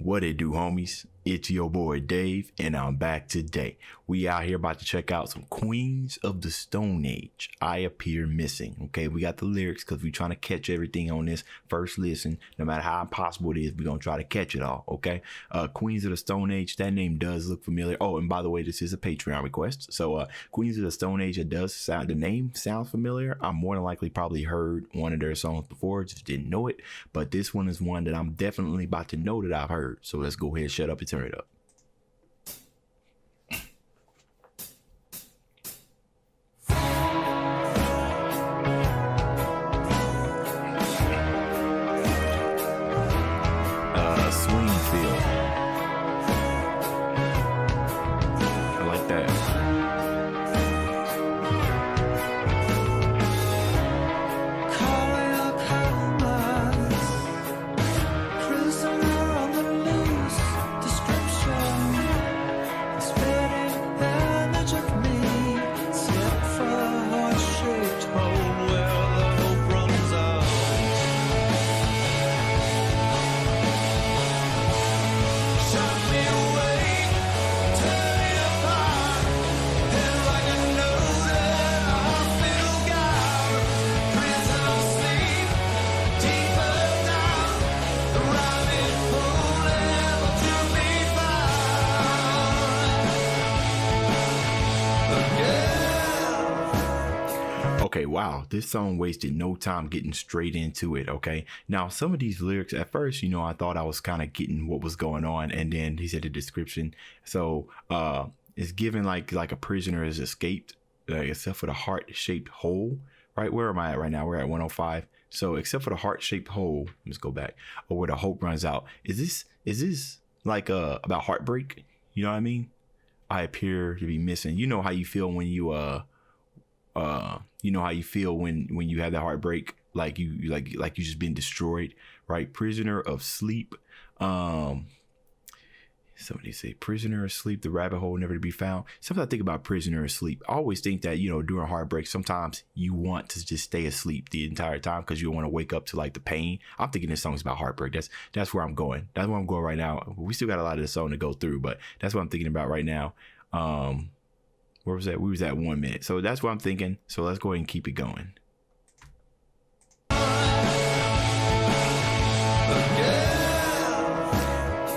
What it do, homies? It's your boy Dave, and I'm back today. We out here about to check out some Queens of the Stone Age. I Appear Missing. Okay, we got the lyrics because we're trying to catch everything on this first listen. No matter how impossible it is, we're going to try to catch it all, okay? Queens of the Stone Age, that name does look familiar. Oh, and by the way, this is a Patreon request. So Queens of the Stone Age, the name sounds familiar. I'm more than likely probably heard one of their songs before, just didn't know it. But this one is one that I'm definitely about to know that I've heard. So let's go ahead, shut up and turn it up. Okay, wow, this song wasted no time getting straight into it, okay? Now, some of these lyrics, at first, I thought I was kind of getting what was going on, and then he said the description. So, it's given like a prisoner has escaped, except for the heart-shaped hole, right? Where am I at right now? We're at 105. So, except for the heart-shaped hole, let's go back, or where the hope runs out. Is this like about heartbreak? You know what I mean? I appear to be missing. You know how you feel when you how you feel when you have that heartbreak, like you just been destroyed, right? Prisoner of sleep. Somebody say prisoner of sleep, the rabbit hole never to be found. Sometimes I think about prisoner of sleep. I always think that, during heartbreak, sometimes you want to just stay asleep the entire time because you don't want to wake up to like the pain. I'm thinking this song's about heartbreak. That's where I'm going. That's where I'm going right now. We still got a lot of the song to go through, but that's what I'm thinking about right now. Where was that? We was at 1 minute. So that's what I'm thinking. So let's go ahead and keep it going.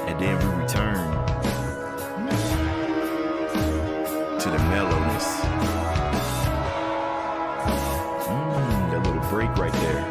And then we return to the mellowness. That little break right there.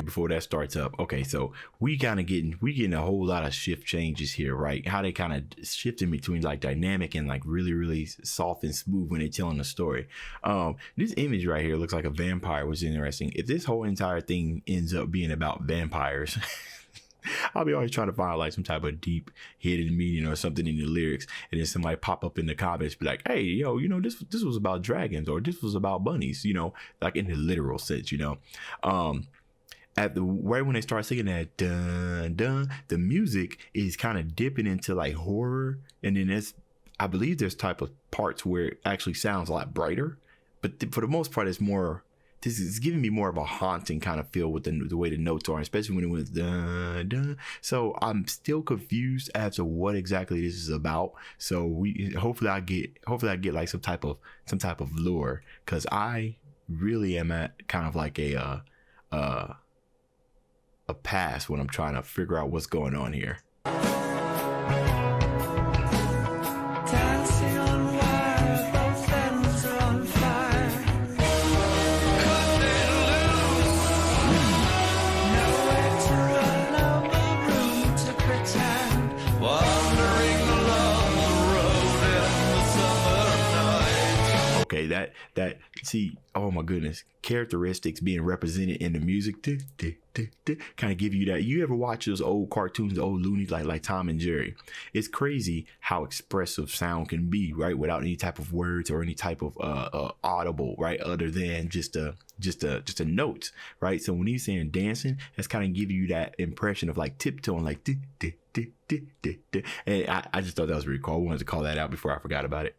before that starts up. Okay, so we getting a whole lot of shift changes here, right? How they kind of shifting between like dynamic and like really, really soft and smooth when they're telling the story. This image right here looks like a vampire, which is interesting. If this whole entire thing ends up being about vampires, I'll be always trying to find like some type of deep hidden meaning or something in the lyrics, and then somebody pop up in the comments, be like, "Hey, yo, this was about dragons, or this was about bunnies," like in the literal sense, At the right when they start singing that dun dun, the music is kind of dipping into like horror, and then I believe there's type of parts where it actually sounds a lot brighter, but for the most part, it's more. This is giving me more of a haunting kind of feel with the way the notes are, especially when it went dun dun. So I'm still confused as to what exactly this is about. So hopefully I get like some type of lure, because I really am at kind of like a pass when I'm trying to figure out what's going on here. Okay, that see, oh my goodness, characteristics being represented in the music kind of give you that. You ever watch those old cartoons, the old Looney, like Tom and Jerry? It's crazy how expressive sound can be, right, without any type of words or any type of audible, right, other than just a note, right? So when he's saying dancing, that's kind of give you that impression of like tiptoeing, like and I just thought that was really cool. I wanted to call that out before I forgot about it.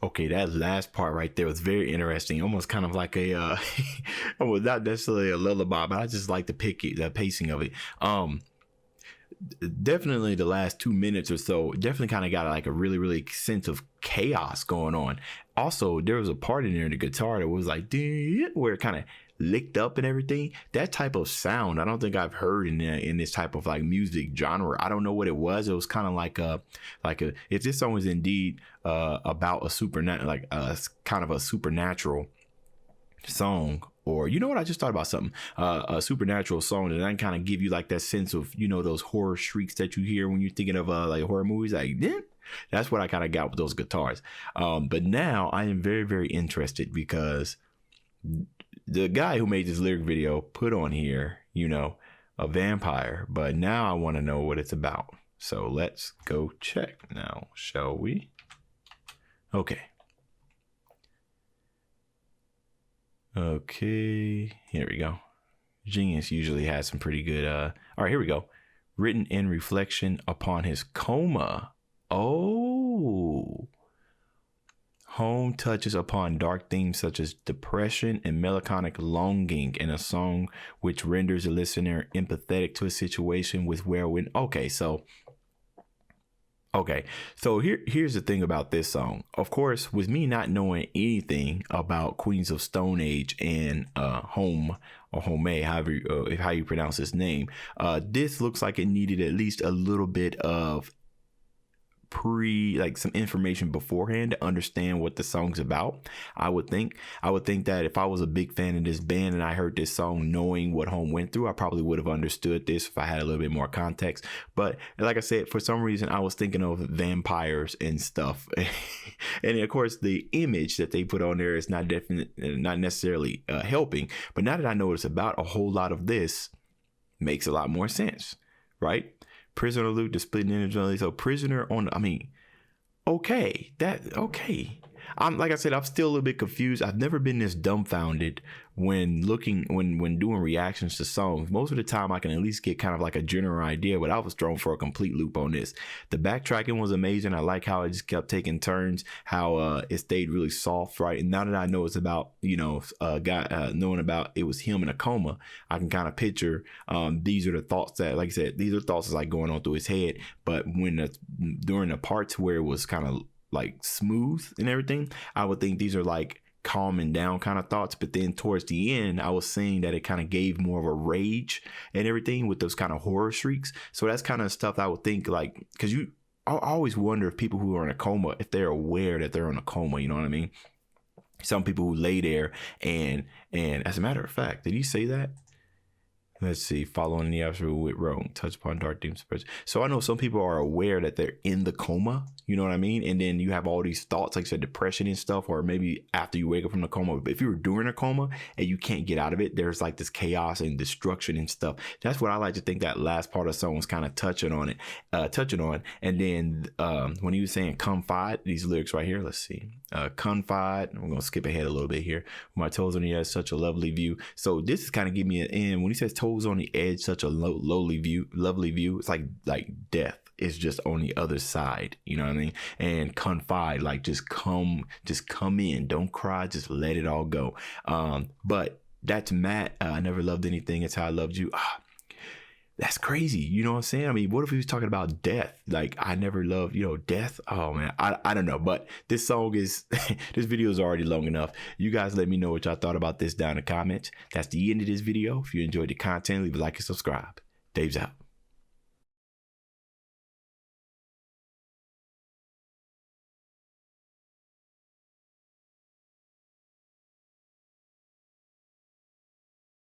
Okay, that last part right there was very interesting. Almost kind of like a, well, not necessarily a lullaby, but I just like the pacing of it. Definitely the last 2 minutes or so, definitely kind of got like a really, really sense of chaos going on. Also, there was a part in there in the guitar that was like, where it kind of licked up and everything. That type of sound, I don't think I've heard in this type of like music genre. I don't know what it was. It was kind of like a if this song was indeed about a supernatural, like kind of a supernatural song, or you know what, I just thought about something, a supernatural song that I kind of give you like that sense of, you know, those horror shrieks that you hear when you're thinking of like horror movies, like that's what I kind of got with those guitars. But now I am very, very interested because the guy who made this lyric video put on here, you know, a vampire, but now I want to know what it's about. So let's go check now, shall we? Okay. Okay, here we go. Genius usually has some pretty good, all right, here we go. Written in reflection upon his coma. Oh. Home touches upon dark themes such as depression and melancholic longing in a song which renders the listener empathetic to a situation with wherewith. Okay, so here's the thing about this song. Of course, with me not knowing anything about Queens of Stone Age and Home or Home, however how you pronounce his name, this looks like it needed at least a little bit of some information beforehand to understand what the song's about. I would think that if I was a big fan of this band and I heard this song knowing what Home went through, I probably would have understood this if I had a little bit more context. But like I said, for some reason I was thinking of vampires and stuff. And of course the image that they put on there is not necessarily helping. But now that I know what it's about, a whole lot of this makes a lot more sense, right? Prisoner Luke, the split energy. So prisoner on, okay. I'm like I said, I'm still a little bit confused. I've never been this dumbfounded when doing reactions to songs. Most of the time I can at least get kind of like a general idea, but I was thrown for a complete loop on this. The backtracking was amazing. I like how it just kept taking turns, how it stayed really soft, right? And now that I know it's about, you know, a guy knowing about it was him in a coma, I can kind of picture these are the thoughts that, like I said, these are thoughts that's like going on through his head. But during the parts where it was kind of like smooth and everything, I would think these are like calming down kind of thoughts. But then towards the end, I was seeing that it kind of gave more of a rage and everything with those kind of horror shrieks. So that's kind of stuff I would think, like, because I always wonder if people who are in a coma, if they're aware that they're in a coma, you know what I mean? Some people who lay there and as a matter of fact, did he say that? Let's see, following the absolute with wrong, touch upon dark themes. So I know some people are aware that they're in the coma, you know what I mean? And then you have all these thoughts, like I said, depression and stuff, or maybe after you wake up from the coma. But if you were during a coma and you can't get out of it, there's like this chaos and destruction and stuff. That's what I like to think that last part of the song was kind of touching on. And then when he was saying confide, these lyrics right here, let's see, confide. I'm going to skip ahead a little bit here. My toes on the edge, such a lovely view. So this is kind of giving me an end. When he says toes on the edge, such a lovely view, it's like death is just on the other side, you know what I mean? And confide, like just come in, don't cry, just let it all go. But that's Matt. I never loved anything. It's how I loved you. That's crazy. You know what I'm saying? I mean, what if he was talking about death? Like, I never loved, you know, death. Oh man, I don't know. But this song is, this video is already long enough. You guys let me know what y'all thought about this down in the comments. That's the end of this video. If you enjoyed the content, leave a like and subscribe. Dave's out.